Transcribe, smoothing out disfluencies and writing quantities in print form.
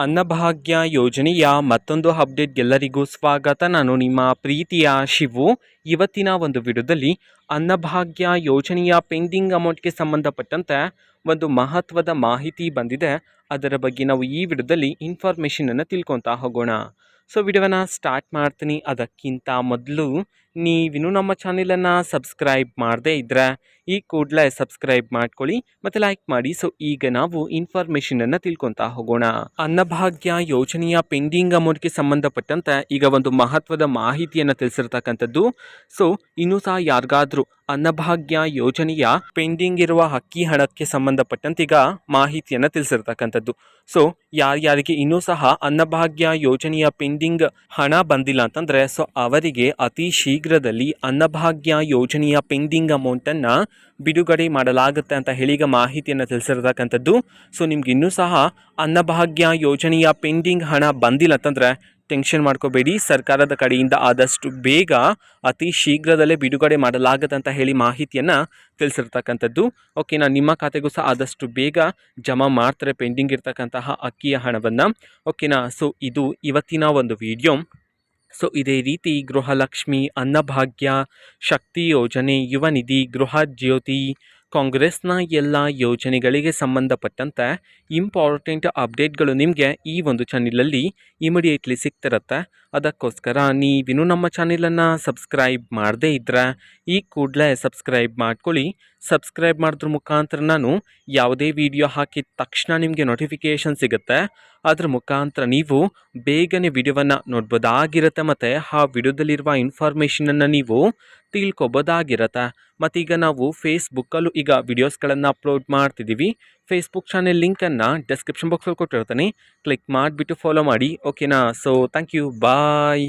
ಅನ್ನಭಾಗ್ಯ ಯೋಜನೆಯ ಮತ್ತೊಂದು ಅಪ್ಡೇಟ್ ಎಲ್ಲರಿಗೂ ಸ್ವಾಗತ. ನಾನು ನಿಮ್ಮ ಪ್ರೀತಿಯ ಶಿವು. ಇವತ್ತಿನ ಒಂದು ವಿಡಿಯೋದಲ್ಲಿ ಅನ್ನಭಾಗ್ಯ ಯೋಜನೆಯ ಪೆಂಡಿಂಗ್ ಅಮೌಂಟ್ಗೆ ಸಂಬಂಧಪಟ್ಟಂತೆ ಒಂದು ಮಹತ್ವದ ಮಾಹಿತಿ ಬಂದಿದೆ. ಅದರ ಬಗ್ಗೆ ನಾವು ಈ ವಿಡಿಯೋದಲ್ಲಿ ಇನ್ಫಾರ್ಮೇಷನನ್ನು ತಿಳ್ಕೊತಾ ಹೋಗೋಣ. ಸೊ ವಿಡಿಯೋನ ಸ್ಟಾರ್ಟ್ ಮಾಡ್ತೀನಿ. ಅದಕ್ಕಿಂತ ಮೊದಲು ನೀವಿನ್ನೂ ನಮ್ಮ ಚಾನೆಲನ್ನು ಸಬ್ಸ್ಕ್ರೈಬ್ ಮಾಡದೇ ಇದ್ದರೆ ಈ ಕೂಡಲೇ ಸಬ್ಸ್ಕ್ರೈಬ್ ಮಾಡ್ಕೊಳ್ಳಿ ಮತ್ತು ಲೈಕ್ ಮಾಡಿ. ಸೊ ಈಗ ನಾವು ಇನ್ಫಾರ್ಮೇಷನನ್ನು ತಿಳ್ಕೊತಾ ಹೋಗೋಣ. ಅನ್ನಭಾಗ್ಯ ಯೋಜನೆಯ ಪೆಂಡಿಂಗ್ ಅಮೌಂಟ್ಗೆ ಸಂಬಂಧಪಟ್ಟಂತೆ ಈಗ ಒಂದು ಮಹತ್ವದ ಮಾಹಿತಿಯನ್ನು ತಿಳಿಸಿರ್ತಕ್ಕಂಥದ್ದು. ಸೊ ಇನ್ನೂ ಸಹ ಯಾರಿಗಾದ್ರೂ ಅನ್ನಭಾಗ್ಯ ಯೋಜನೆಯ ಪೆಂಡಿಂಗ್ ಇರುವ ಅಕ್ಕಿ ಹಣಕ್ಕೆ ಸಂಬಂಧಪಟ್ಟಂತೆ ಈಗ ಮಾಹಿತಿಯನ್ನು ತಿಳಿಸಿರ್ತಕ್ಕಂಥದ್ದು. ಸೊ ಯಾರ್ಯಾರಿಗೆ ಇನ್ನೂ ಸಹ ಅನ್ನಭಾಗ್ಯ ಯೋಜನೆಯ ಪೆಂಡಿಂಗ್ ಹಣ ಬಂದಿಲ್ಲ ಅಂತಂದರೆ ಸೊ ಅವರಿಗೆ ಅತಿ ಶೀಘ್ರದಲ್ಲಿ ಅನ್ನಭಾಗ್ಯ ಯೋಜನೆಯ ಪೆಂಡಿಂಗ್ ಅಮೌಂಟನ್ನು ಬಿಡುಗಡೆ ಮಾಡಲಾಗುತ್ತೆ ಅಂತ ಹೇಳಿ ಈಗ ಮಾಹಿತಿಯನ್ನು ತಿಳಿಸಿರ್ತಕ್ಕಂಥದ್ದು. ಸೊ ನಿಮ್ಗೆ ಇನ್ನೂ ಸಹ ಅನ್ನಭಾಗ್ಯ ಯೋಜನೆಯ ಪೆಂಡಿಂಗ್ ಹಣ ಬಂದಿಲ್ಲ ಅಂತಂದರೆ ಟೆನ್ಷನ್ ಮಾಡ್ಕೋಬೇಡಿ. ಸರ್ಕಾರದ ಕಡೆಯಿಂದ ಆದಷ್ಟು ಬೇಗ ಅತಿ ಶೀಘ್ರದಲ್ಲೇ ಬಿಡುಗಡೆ ಮಾಡಲಾಗುತ್ತೆ ಅಂತ ಹೇಳಿ ಮಾಹಿತಿಯನ್ನು ತಿಳಿಸಿರ್ತಕ್ಕಂಥದ್ದು. ಓಕೆನಾ, ನಿಮ್ಮ ಖಾತೆಗೂ ಸಹ ಆದಷ್ಟು ಬೇಗ ಜಮಾ ಮಾಡ್ತಾರೆ ಪೆಂಡಿಂಗ್ ಇರ್ತಕ್ಕಂತಹ ಅಕ್ಕಿಯ ಹಣವನ್ನು. ಓಕೆನಾ, ಸೊ ಇದು ಇವತ್ತಿನ ಒಂದು ವಿಡಿಯೋ. ಸೊ ಇದೇ ರೀತಿ ಗೃಹಲಕ್ಷ್ಮಿ, ಅನ್ನಭಾಗ್ಯ, ಶಕ್ತಿ ಯೋಜನೆ, ಯುವ ನಿಧಿ, ಗೃಹ ಜ್ಯೋತಿ, ಕಾಂಗ್ರೆಸ್ನ ಎಲ್ಲ ಯೋಜನೆಗಳಿಗೆ ಸಂಬಂಧಪಟ್ಟಂತೆ ಇಂಪಾರ್ಟೆಂಟ್ ಅಪ್ಡೇಟ್ಗಳು ನಿಮಗೆ ಈ ಒಂದು ಚಾನಲಲ್ಲಿ ಇಮಿಡಿಯೇಟ್ಲಿ ಸಿಗ್ತಿರುತ್ತೆ. ಅದಕ್ಕೋಸ್ಕರ ನೀವಿನ್ನೂ ನಮ್ಮ ಚಾನಲನ್ನು ಸಬ್ಸ್ಕ್ರೈಬ್ ಮಾಡದೇ ಇದ್ದರೆ ಈ ಕೂಡಲೇ ಸಬ್ಸ್ಕ್ರೈಬ್ ಮಾಡ್ಕೊಳ್ಳಿ. ಸಬ್ಸ್ಕ್ರೈಬ್ ಮಾಡೋದ್ರ ಮುಖಾಂತರ ನಾನು ಯಾವುದೇ ವಿಡಿಯೋ ಹಾಕಿದ ತಕ್ಷಣ ನಿಮಗೆ ನೋಟಿಫಿಕೇಷನ್ ಸಿಗುತ್ತೆ. ಅದ್ರ ಮುಖಾಂತರ ನೀವು ಬೇಗನೆ ವಿಡಿಯೋವನ್ನು ನೋಡ್ಬೋದಾಗಿರುತ್ತೆ ಮತ್ತು ಆ ವಿಡಿಯೋದಲ್ಲಿರುವ ಇನ್ಫಾರ್ಮೇಷನನ್ನು ನೀವು ತಿಳ್ಕೊಬೋದಾಗಿರುತ್ತೆ. ಮತ್ತೀಗ ನಾವು ಫೇಸ್ಬುಕ್ಕಲ್ಲೂ ಈಗ ವಿಡಿಯೋಸ್ಗಳನ್ನು ಅಪ್ಲೋಡ್ ಮಾಡ್ತಿದ್ದೀವಿ. ಫೇಸ್ಬುಕ್ ಚಾನೆಲ್ ಲಿಂಕನ್ನು ಡಿಸ್ಕ್ರಿಪ್ಷನ್ ಬಾಕ್ಸಲ್ಲಿ ಕೊಟ್ಟಿರ್ತೀನಿ. ಕ್ಲಿಕ್ ಮಾಡಿಬಿಟ್ಟು ಫಾಲೋ ಮಾಡಿ. ಓಕೆನಾ, ಸೊ ಥ್ಯಾಂಕ್ ಯು, ಬಾಯ್.